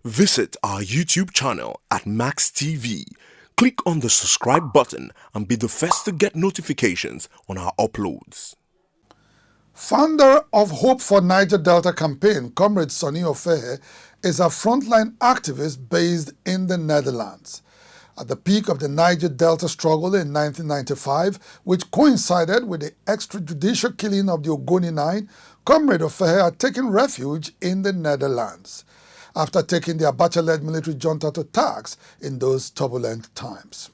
Visit our YouTube channel at Max TV. Click on the subscribe button and be the first to get notifications on our uploads. Founder of Hope for Niger Delta campaign, Comrade Sonny Ofehe, is a frontline activist based in the Netherlands. At the peak of the Niger Delta struggle in 1995, which coincided with the extrajudicial killing of the Ogoni Nine, Comrade Ofehe had taken refuge in the Netherlands after taking the Abacha-led military junta to task in those turbulent times.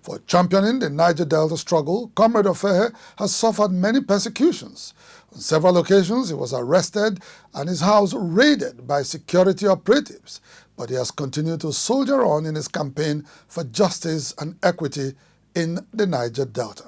For championing the Niger Delta struggle, Comrade Ofehe has suffered many persecutions. On several occasions, he was arrested and his house raided by security operatives, but he has continued to soldier on in his campaign for justice and equity in the Niger Delta.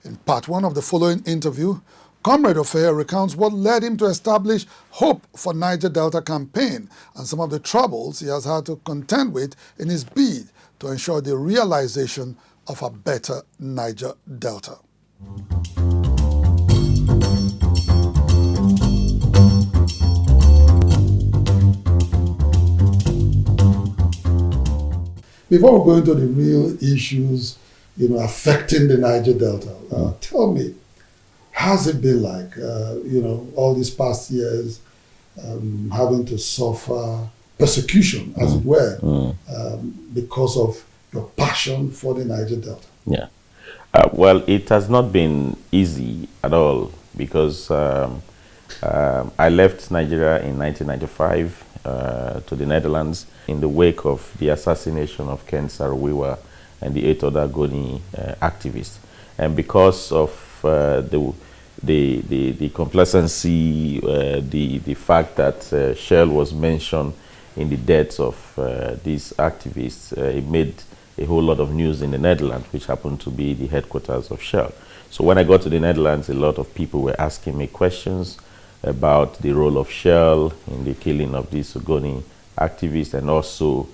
In part one of the following interview, Comrade Ofehe recounts what led him to establish Hope for Niger Delta campaign and some of the troubles he has had to contend with in his bid to ensure the realization of a better Niger Delta. Before we go into the real issues, affecting the Niger Delta, tell me, how's it been like, all these past years, having to suffer persecution, as it were, because of your passion for the Niger Delta? Yeah. Well, it has not been easy at all because I left Nigeria in 1995 to the Netherlands in the wake of the assassination of Ken Saro-Wiwa and the 8 other Ogoni activists. And because of the complacency, the fact that Shell was mentioned in the deaths of these activists, it made a whole lot of news in the Netherlands, which happened to be the headquarters of Shell. So when I got to the Netherlands, a lot of people were asking me questions about the role of Shell in the killing of these Ogoni activists, and also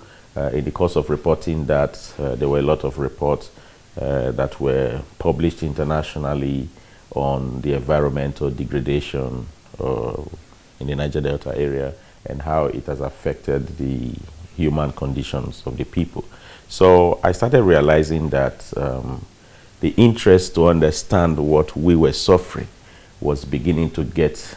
in the course of reporting that there were a lot of reports that were published internationally on the environmental degradation in the Niger Delta area and how it has affected the human conditions of the people. So I started realizing that the interest to understand what we were suffering was beginning to get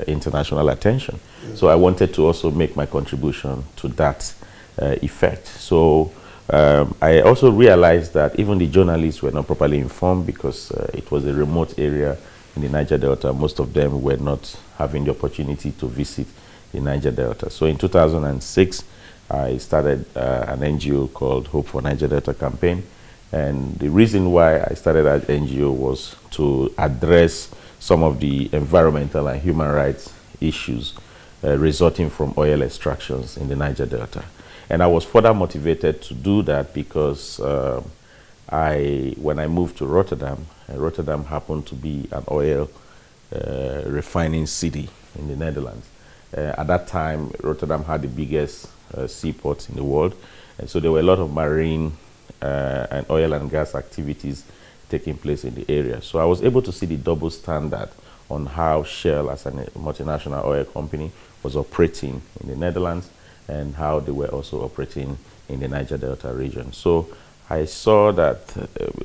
international attention. Yes. So I wanted to also make my contribution to that effect. So I also realized that even the journalists were not properly informed because it was a remote area in the Niger Delta. Most of them were not having the opportunity to visit the Niger Delta. So in 2006, I started an NGO called Hope for Niger Delta campaign. And the reason why I started that NGO was to address some of the environmental and human rights issues resulting from oil extractions in the Niger Delta. And I was further motivated to do that because when I moved to Rotterdam, Rotterdam happened to be an oil refining city in the Netherlands. At that time, Rotterdam had the biggest seaports in the world, and so there were a lot of marine and oil and gas activities taking place in the area. So I was able to see the double standard on how Shell, as a multinational oil company, was operating in the Netherlands and how they were also operating in the Niger Delta region. So I saw that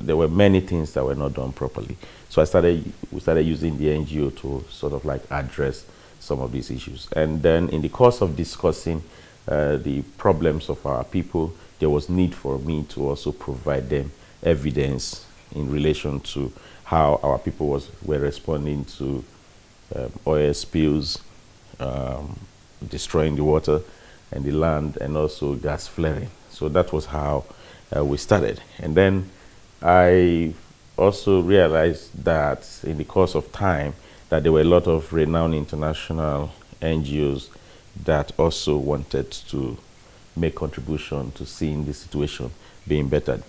there were many things that were not done properly. So we started using the NGO to sort of like address some of these issues. And then in the course of discussing the problems of our people, there was need for me to also provide them evidence in relation to how our people were responding to oil spills, destroying the water and the land, and also gas flaring. So that was how we started. And then I also realized that in the course of time that there were a lot of renowned international NGOs that also wanted to make contribution to seeing the situation being bettered.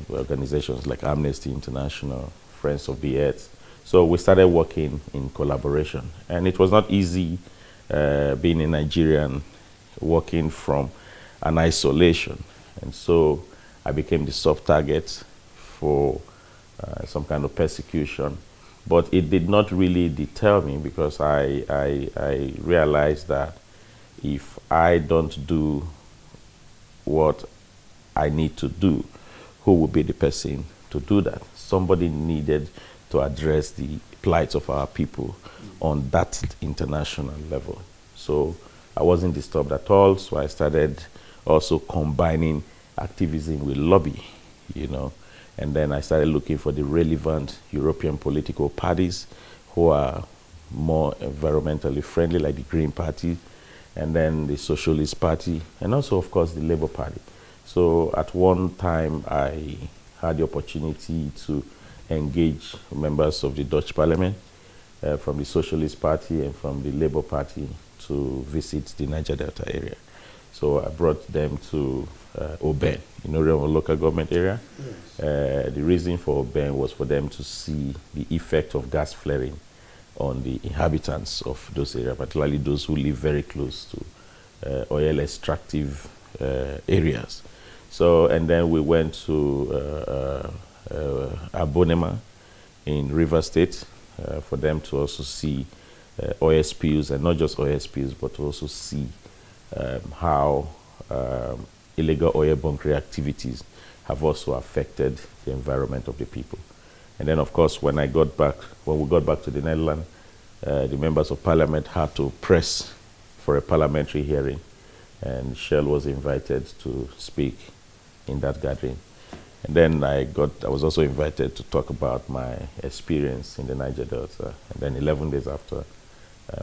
Organizations like Amnesty International, Friends of the Earth. So we started working in collaboration. And it was not easy being a Nigerian working from an isolation. And so I became the soft target for some kind of persecution. But it did not really deter me because I realized that if I don't do what I need to do, who will be the person to do that? Somebody needed to address the plight of our people on that international level. So I wasn't disturbed at all, so I started also combining activism with lobby, you know, and then I started looking for the relevant European political parties who are more environmentally friendly, like the Green Party, and then the Socialist Party, and also, of course, the Labour Party. So at one time, I had the opportunity to engage members of the Dutch Parliament from the Socialist Party and from the Labour Party to visit the Niger Delta area. So I brought them to Oben, in our local government area. Yes. The reason for Oben was for them to see the effect of gas flaring on the inhabitants of those areas, particularly those who live very close to oil extractive areas. So, and then we went to Abonema in River State for them to also see oil spills, and not just oil spills, but to also see how illegal oil bunkering activities have also affected the environment of the people. And then, of course, when we got back to the Netherlands, the members of parliament had to press for a parliamentary hearing, and Shell was invited to speak in that gathering. And then I was also invited to talk about my experience in the Niger Delta. And then 11 days after,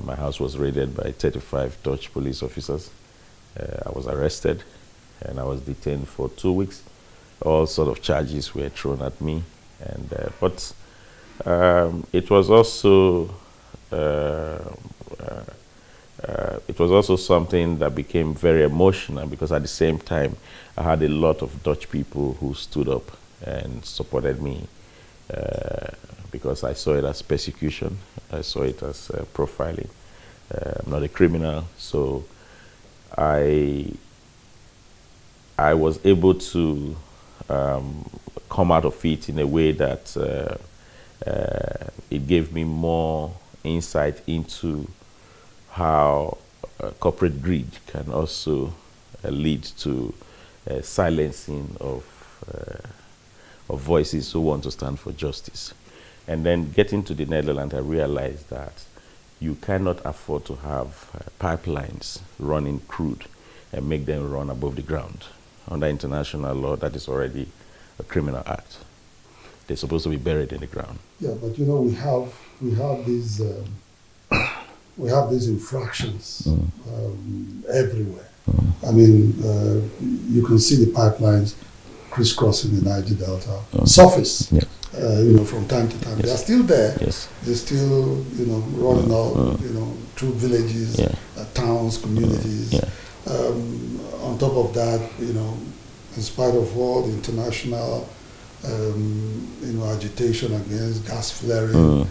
my house was raided by 35 Dutch police officers. I was arrested, and I was detained for 2 weeks. All sort of charges were thrown at me, and but it was also something that became very emotional, because at the same time I had a lot of Dutch people who stood up and supported me, because I saw it as persecution. I saw it as profiling. I'm not a criminal, so I was able to come out of it in a way that it gave me more insight into how corporate greed can also lead to silencing of voices who want to stand for justice. And then getting to the Netherlands, I realized that you cannot afford to have pipelines running crude and make them run above the ground. Under international law, that is already a criminal act. They're supposed to be buried in the ground. Yeah, but you know, we have these infractions everywhere. I mean, you can see the pipelines crisscrossing the Niger Delta surface. Yeah. You know, from time to time, yes. They are still there. Yes. They're still, you know, rolling out, you know, through villages, towns, communities. On top of that, you know, in spite of all the international, you know, agitation against gas flaring,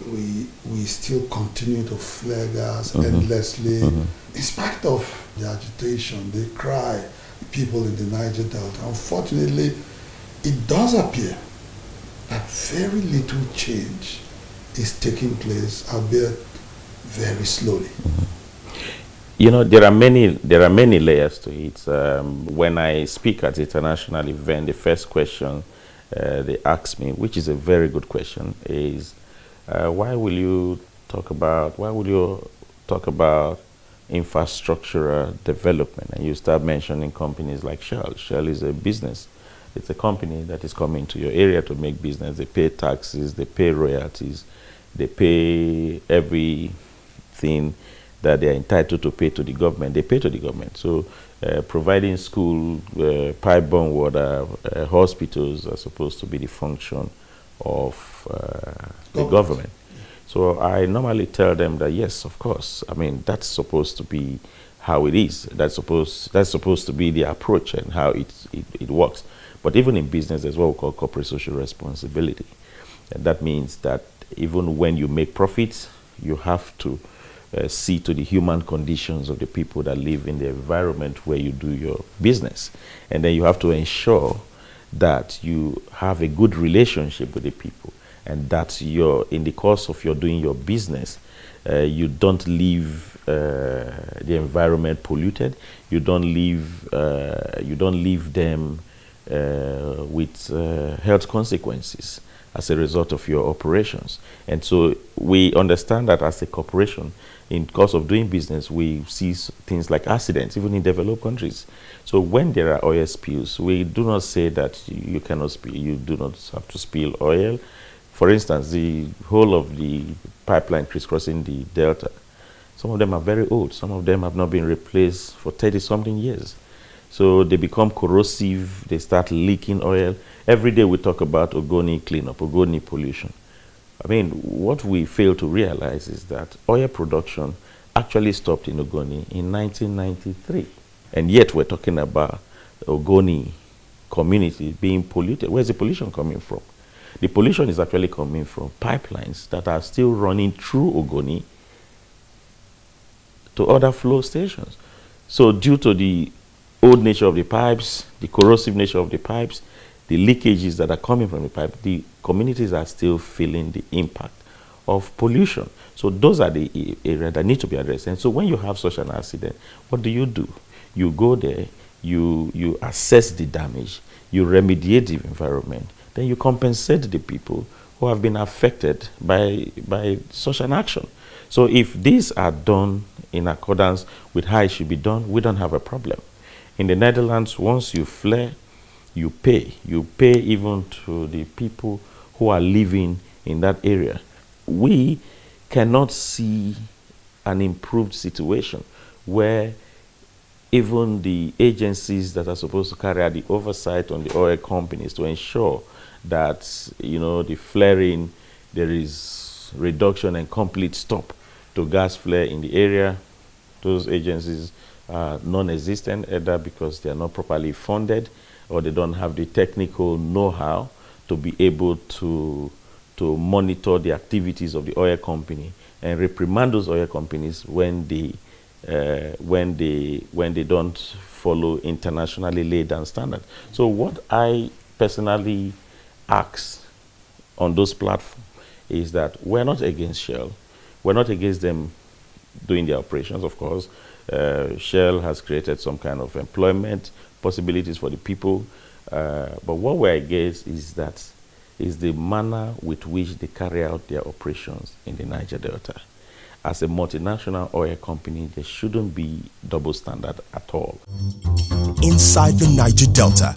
we still continue to flare gas endlessly. In spite of the agitation, they cry, people in the Niger Delta. Unfortunately, it does appear that very little change is taking place, albeit very slowly. You know, there are many layers to it. When I speak at international event, the first question they ask me, which is a very good question, is why will you talk about infrastructural development? And you start mentioning companies like Shell. Shell is a business. It's a company that is coming to your area to make business. They pay taxes, they pay royalties, they pay everything that they are entitled to pay to the government. They pay to the government. So providing school, pipe-borne water, hospitals are supposed to be the function of the government. So I normally tell them that, yes, of course. I mean, that's supposed to be how it is. That's supposed to be the approach and how it works. But even in business, there's what we call corporate social responsibility. And that means that even when you make profits, you have to see to the human conditions of the people that live in the environment where you do your business. And then you have to ensure that you have a good relationship with the people, and that in the course of your doing your business, You don't leave the environment polluted. You don't leave them with health consequences as a result of your operations. And so we understand that as a corporation, in course of doing business, we see things like accidents, even in developed countries. So when there are oil spills, we do not say that you cannot spill, you do not have to spill oil. For instance, the whole of the pipeline crisscrossing the delta, some of them are very old. Some of them have not been replaced for 30-something years. So they become corrosive, they start leaking oil. Every day we talk about Ogoni cleanup, Ogoni pollution. I mean, what we fail to realize is that oil production actually stopped in Ogoni in 1993. And yet we're talking about Ogoni community being polluted. Where's the pollution coming from? The pollution is actually coming from pipelines that are still running through Ogoni to other flow stations. So due to the old nature of the pipes, the corrosive nature of the pipes, the leakages that are coming from the pipe, the communities are still feeling the impact of pollution. So those are the areas that need to be addressed. And so when you have such an accident, what do? You go there, you assess the damage, you remediate the environment, then you compensate the people who have been affected by such an action. So if these are done in accordance with how it should be done, we don't have a problem. In the Netherlands, once you flare, you pay. You pay even to the people who are living in that area. We cannot see an improved situation where even the agencies that are supposed to carry out the oversight on the oil companies to ensure that, the flaring, there is reduction and complete stop to gas flare in the area. Those agencies are non-existent, either because they are not properly funded or they don't have the technical know-how to be able to monitor the activities of the oil company and reprimand those oil companies when they don't follow internationally laid down standards. So what I personally ask on those platforms is that we're not against Shell. We're not against them doing their operations, of course. Shell has created some kind of employment possibilities for the people. But what we're against is the manner with which they carry out their operations in the Niger Delta. As a multinational oil company, there shouldn't be double standard at all. Inside the Niger Delta,